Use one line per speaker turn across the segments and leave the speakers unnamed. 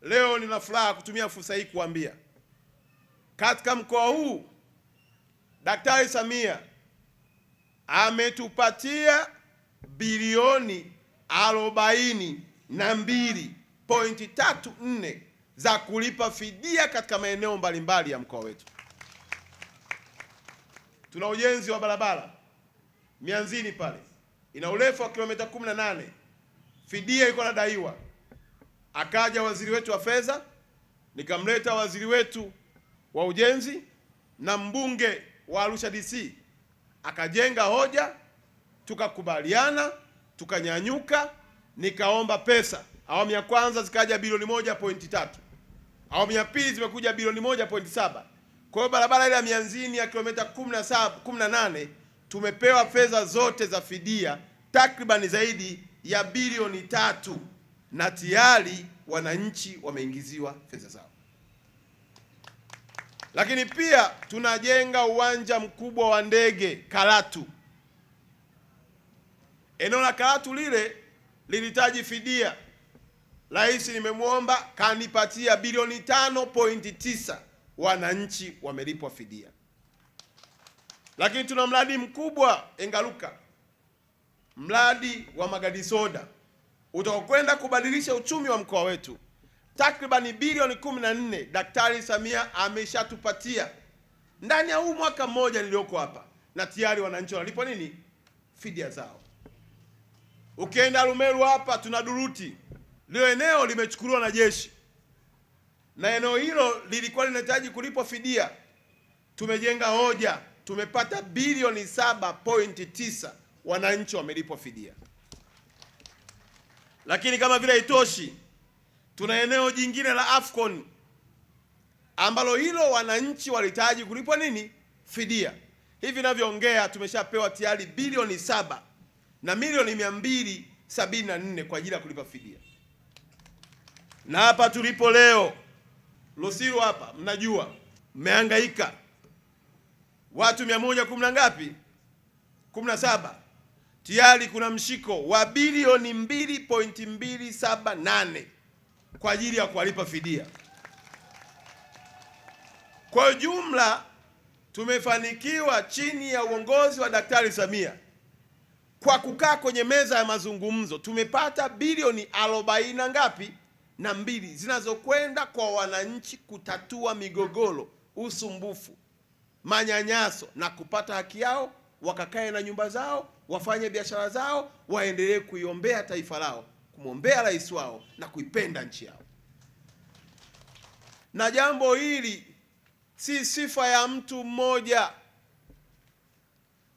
leo nina furaha kutumia fursa hii kuambia katika mkoa huu Daktari Samia ametupatia bilioni 42.34 za kulipa fidia katika maeneo mbalimbali ya mkoa wetu. Tuna ujenzi wa barabara Mianzini pale, ina urefu wa kilomita 18, fidia iko nadaiwa. Akaja waziri wetu wa fedha, nikamleta waziri wetu wa ujenzi na mbunge wa Arusha DC, akajenga hoja, tukakubaliana, tukanyanyuka, nikaomba pesa. Awamu ya kwanza zikaja bilioni 1.3, awamu ya pili zimekuja bilioni 1.7. Kwa hiyo barabara ile ya Mianzini ya kilomita 18 tumepewa fedha zote za fidia takriban zaidi ya bilioni 3, na tayari wananchi wameingiziwa fedha zao. Lakini pia tunajenga uwanja mkubwa wa ndege Karatu. Eneo la Karatu lile lilihitaji fidia. Rais nimemwomba, kanipatia bilioni 5.9, wananchi wamelipwa fidia. Lakini tuna mradi mkubwa Engaruka, mradi wa magadi soda utakwenda kubadilisha uchumi wa mkoa wetu. Takriban bilioni 14 Daktari Samia ameshatupatia ndani ya huu mwaka mmoja nilioko hapa, na tayari wananchi wanalipwa nini? Fidia zao. Ukienda Rumeru hapa tuna Duruti, lile eneo limechukuliwa na jeshi, na eneo hilo lilikuwa linahitaji kulipwa fidia. Tumejenga hoja, tumepata bilioni 7.9, wananchi wamelipwa fidia. Lakini kama vile haitoshi, tuna eneo jingine la Afcon ambalo hilo wananchi walihitaji kulipwa nini? Fidia. Hivi ninavyoongea tumeshapewa tayari bilioni 7 na milioni 274 kwa ajili ya kulipa fidia. Na hapa tulipo leo Losiru hapa, mnajua mmehangaika, watu 110 ngapi? 17. Tayari kuna mshiko wa bilioni 2.278 kwa ajili ya kuwalipa fidia. Kwa jumla tumefanikiwa chini ya uongozi wa Daktari Samia, kwa kukaa kwenye meza ya mazungumzo, tumepata bilioni 40 ngapi? Na 2 zinazokwenda kwa wananchi kutatua migogoro, usumbufu, manyanyaso na kupata haki yao, wakakae na nyumba zao, wafanye biashara zao, waendelee kuiombea taifa lao, kumwombea rais wao na kuipenda nchi yao. Na jambo hili si sifa ya mtu mmoja.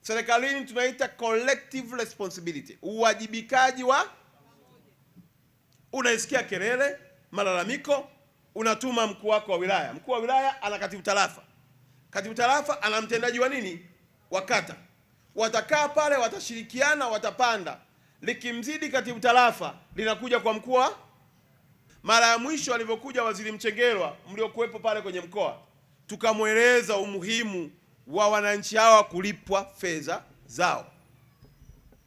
Serikalini tunaita collective responsibility, uwajibikaji wa. Unaisikia kelele, malalamiko, unatuma mkuu wako wa wilaya. Mkuu wa wilaya ana katibu tarafa. Katibu tarafa ana mtendaji wa nini? Wa kata. Watakaa pale, watashirikiana, watapanda. Likimzidi katibu tarafa linakuja kwa mkuu. Mara ya mwisho alivyokuja Waziri Mchengerwa, mliokuwepo pale kwenye mkoa, tukamweleza umuhimu wa wananchi hawa kulipwa fedha zao.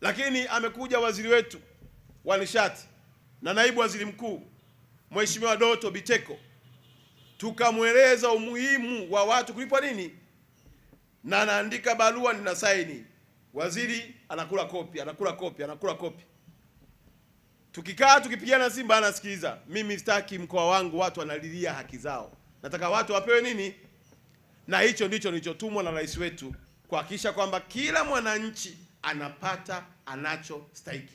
Lakini amekuja waziri wetu wa nishati na naibu waziri mkuu Mheshimiwa Doto Biteko, tukamweleza umuhimu wa watu kulipwa nini, na anaandika barua, nina saini, waziri anakula kopi, anakula kopi, anakula kopi. Tukikaa tukipigana Simba anasikiliza. Mimi sitaki mkoa wangu watu wanalilia haki zao, nataka watu wapewe nini? Na hicho ndicho nilichotumwa na rais wetu, kuhakikisha kwamba kila mwananchi anapata anachostahili.